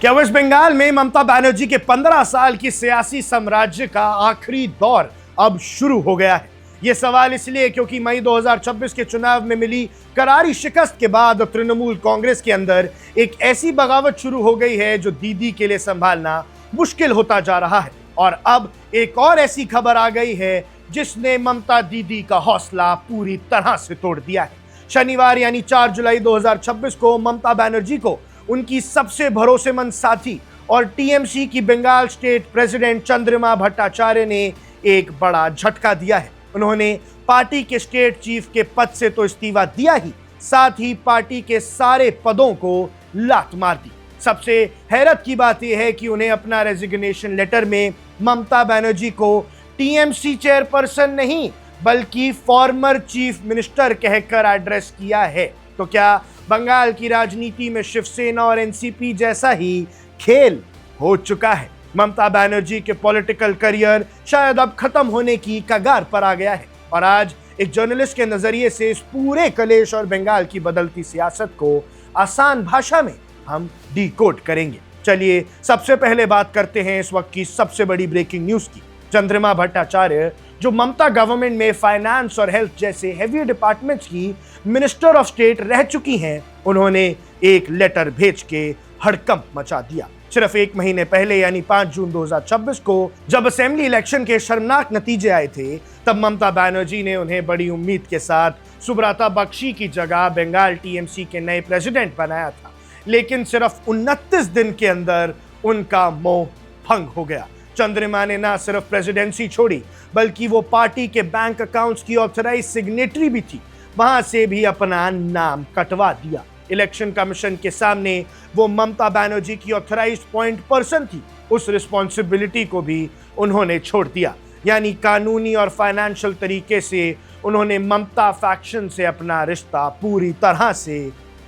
क्या वेस्ट बंगाल में ममता बनर्जी के 15 साल की सियासी साम्राज्य का आखिरी दौर अब शुरू हो गया है? यह सवाल इसलिए क्योंकि मई 2026 के चुनाव में मिली करारी शिकस्त के बाद तृणमूल कांग्रेस के अंदर एक ऐसी बगावत शुरू हो गई है जो दीदी के लिए संभालना मुश्किल होता जा रहा है। और अब एक और ऐसी खबर आ गई है जिसने ममता दीदी का हौसला पूरी तरह से तोड़ दिया है। शनिवार यानी 4 जुलाई 2026 को ममता बनर्जी को उनकी सबसे भरोसेमंद साथी और टीएमसी की बंगाल स्टेट प्रेसिडेंट चंद्रिमा भट्टाचार्य ने एक बड़ा झटका दिया है। उन्होंने पार्टी के स्टेट चीफ के पद से तो इस्तीफा दिया ही, साथ ही पार्टी के सारे पदों को लात मार दी। सबसे हैरत की बात यह है कि उन्हें अपना रेजिग्नेशन लेटर में ममता बनर्जी को टीएमसी चेयरपर्सन नहीं बल्कि फॉर्मर चीफ मिनिस्टर कहकर एड्रेस किया है। तो क्या बंगाल की राजनीति में शिवसेना और एनसीपी जैसा ही खेल हो चुका है? ममता बनर्जी के पॉलिटिकल करियर शायद अब खत्म होने की कगार पर आ गया है। और आज एक जर्नलिस्ट के नजरिए से इस पूरे कलेश और बंगाल की बदलती सियासत को आसान भाषा में हम डिकोड करेंगे। चलिए सबसे पहले बात करते हैं इस वक्त की सबसे बड़ी ब्रेकिंग न्यूज की। चंद्रिमा भट्टाचार्य जो ममता गवर्नमेंट में फाइनेंस और हेल्थ जैसे हेवी डिपार्टमेंट्स की मिनिस्टर ऑफ स्टेट रह चुकी हैं, उन्होंने एक लेटर भेज के हड़कंप मचा दिया। सिर्फ एक महीने पहले यानी 5 जून 2026 को जब असेंबली इलेक्शन के शर्मनाक नतीजे आए थे, तब ममता बनर्जी ने उन्हें बड़ी उम्मीद के साथ सुब्रता बख्शी की जगह बंगाल टीएमसी के नए प्रेसिडेंट बनाया था। लेकिन सिर्फ 29 दिन के अंदर उनका मोह भंग हो गया। चंद्रिमा ने ना सिर्फ प्रेसिडेंसी छोड़ी बल्कि वो पार्टी के बैंक अकाउंट्स की ऑथराइज सिग्नेटरी भी थी, वहां से भी अपना नाम कटवा दिया। इलेक्शन कमीशन के सामने वो ममता बनर्जी की ऑथराइज पॉइंट पर्सन थी, उस रिस्पॉन्सिबिलिटी को भी उन्होंने छोड़ दिया। यानी कानूनी और फाइनेंशियल तरीके से उन्होंने ममता फैक्शन से अपना रिश्ता पूरी तरह से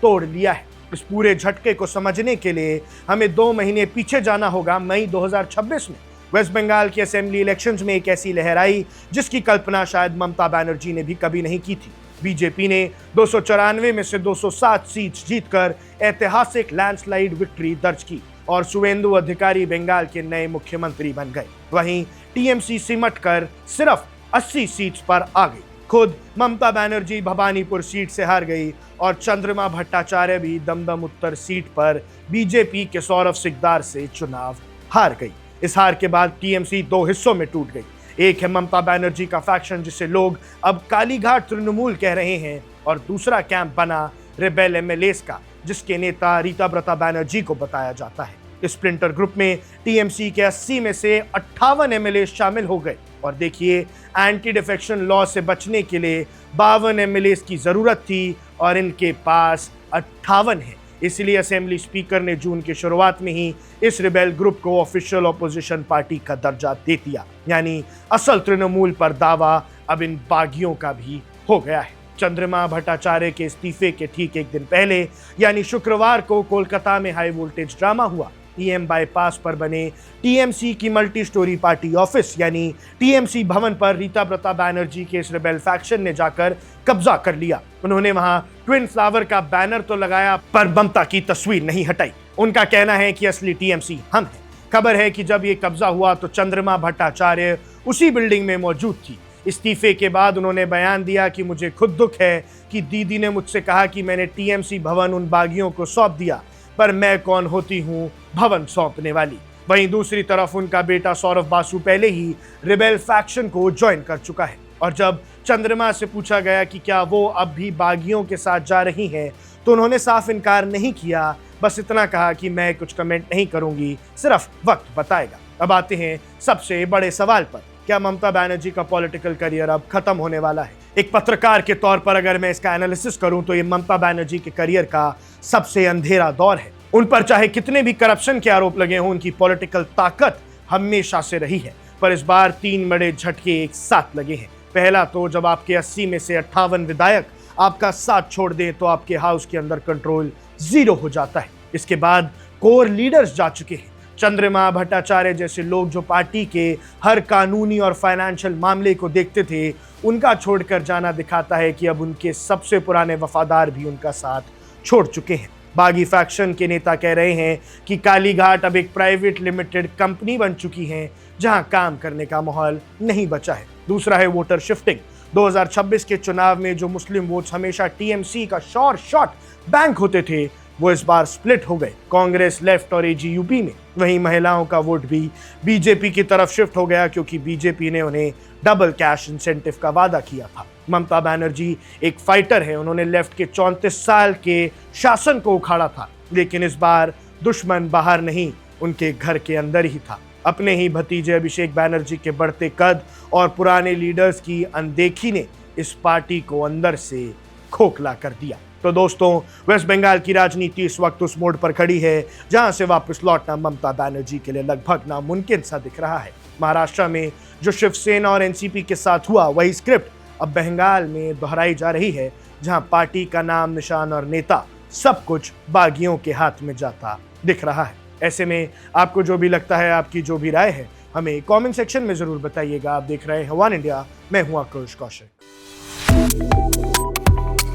तोड़ लिया है। इस पूरे झटके को समझने के लिए हमें 2 महीने पीछे जाना होगा। मई 2026 में वेस्ट बंगाल की असेंबली इलेक्शंस में एक ऐसी लहर आई जिसकी कल्पना शायद ममता बनर्जी ने भी कभी नहीं की थी। बीजेपी ने 294 में से 207 सीट्स जीतकर ऐतिहासिक लैंडस्लाइड विक्ट्री दर्ज की और शुवेंदु अधिकारी बंगाल के नए मुख्यमंत्री बन गए। वहीं टीएमसी सिमट कर सिर्फ 80 सीट्स पर आ गई। खुद ममता बनर्जी भवानीपुर सीट से हार गई और चंद्रिमा भट्टाचार्य भी दमदम उत्तर सीट पर बीजेपी के सौरभ सिकदार से चुनाव हार गई। इस हार के बाद टीएमसी 2 हिस्सों में टूट गई। एक है ममता बनर्जी का फैक्शन जिसे लोग अब कालीघाट तृणमूल कह रहे हैं, और दूसरा कैंप बना रिबेल एमएलएस का जिसके नेता रीताब्रता बनर्जी को बताया जाता है। इस स्प्लिंटर ग्रुप में टीएमसी के 80 में से 58 एमएलए शामिल हो गए। और देखिए, एंटी डिफेक्शन लॉ से बचने के लिए 52 एमएलए की जरूरत थी और इनके पास 58 है। इसलिए असेंबली स्पीकर ने जून की शुरुआत में ही इस रिबेल ग्रुप को ऑफिशियल ऑपोजिशन पार्टी का दर्जा दे दिया। यानी असल तृणमूल पर दावा अब इन बागियों का भी हो गया है। चंद्रिमा भट्टाचार्य के इस्तीफे के ठीक एक दिन पहले यानी शुक्रवार को कोलकाता में हाई वोल्टेज ड्रामा हुआ। ईएम बाईपास पर बने टीएमसी की मल्टी स्टोरी पार्टी ऑफिस यानी टीएमसी भवन पर रीताब्रता बनर्जी के इस रिबेल फैक्शन ने जाकर कब्जा कर लिया। उन्होंने वहां ट्विन फ्लावर का बैनर तो लगाया पर ममता की तस्वीर नहीं हटाई। उनका कहना है कि असली टीएमसी हम हैं। खबर है कि जब ये कब्जा हुआ तो चंद्रिमा भट्टाचार्य उसी बिल्डिंग में मौजूद थी। इस्तीफे के बाद उन्होंने बयान दिया कि मुझे खुद दुख है कि दीदी ने मुझसे कहा कि मैंने टीएमसी भवन उन बागियों को सौंप दिया, पर मैं कौन होती हूँ भवन सौंपने वाली। वहीं दूसरी तरफ उनका बेटा सौरभ बासु पहले ही रिबेल फैक्शन को ज्वाइन कर चुका है। और जब चंद्रिमा से पूछा गया कि क्या वो अब भी बागियों के साथ जा रही हैं, तो उन्होंने साफ इनकार नहीं किया, बस इतना कहा कि मैं कुछ कमेंट नहीं करूंगी, सिर्फ वक्त बताएगा। अब आते हैं सबसे बड़े सवाल पर, क्या ममता बनर्जी का पॉलिटिकल करियर अब खत्म होने वाला है? एक पत्रकार के तौर पर अगर मैं इसका एनालिसिस करूं तो ये ममता बनर्जी के करियर का सबसे अंधेरा दौर है। उन पर चाहे कितने भी करप्शन के आरोप लगे हों, उनकी पॉलिटिकल ताकत हमेशा से रही है। पर इस बार 3 बड़े झटके एक साथ लगे हैं। पहला तो जब आपके 80 में से 58 विधायक आपका साथ छोड़ दें तो आपके हाउस के अंदर कंट्रोल 0 हो जाता है। इसके बाद कोर लीडर्स जा चुके हैं। चंद्रिमा भट्टाचार्य जैसे लोग जो पार्टी के हर कानूनी और फाइनेंशियल मामले को देखते थे, उनका छोड़कर जाना दिखाता है कि अब उनके सबसे पुराने वफादार भी उनका साथ छोड़ चुके हैं। बागी फैक्शन के नेता कह रहे हैं कि कालीघाट अब एक प्राइवेट लिमिटेड कंपनी बन चुकी है जहां काम करने का माहौल नहीं बचा है। दूसरा है वोटर शिफ्टिंग। 2026 के चुनाव में जो मुस्लिम वोट्स हमेशा टीएमसी का श्योर शॉट बैंक होते थे, वो इस बार स्प्लिट हो गए कांग्रेस, लेफ्ट और एजीयूपी में। वहीं महिलाओं का वोट भी बीजेपी की तरफ शिफ्ट हो गया क्योंकि बीजेपी ने उन्हें डबल कैश इंसेंटिव का वादा किया था। ममता बनर्जी एक फाइटर है, उन्होंने लेफ्ट के 34 साल के शासन को उखाड़ा था, लेकिन इस बार दुश्मन बाहर नहीं, उनके घर के अंदर ही था। अपने ही भतीजे अभिषेक बनर्जी के बढ़ते कद और पुराने लीडर्स की अनदेखी ने इस पार्टी को अंदर से खोखला कर दिया। तो दोस्तों, वेस्ट बंगाल की राजनीति इस वक्त उस मोड़ पर खड़ी है जहां से वापस लौटना ममता बनर्जी के लिए लगभग नामुमकिन सा दिख रहा है। महाराष्ट्र में जो शिवसेना और एनसीपी के साथ हुआ, वही स्क्रिप्ट अब बंगाल में दोहराई जा रही है, जहां पार्टी का नाम, निशान और नेता सब कुछ बागियों के हाथ में जाता दिख रहा है। ऐसे में आपको जो भी लगता है, आपकी जो भी राय है, हमें कमेंट सेक्शन में जरूर बताइएगा। आप देख रहे हैं वन इंडिया, मैं हूं आक्रोश Kaushik.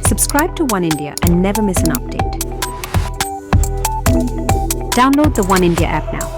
Subscribe to One India and never miss an update. Download the One India app now.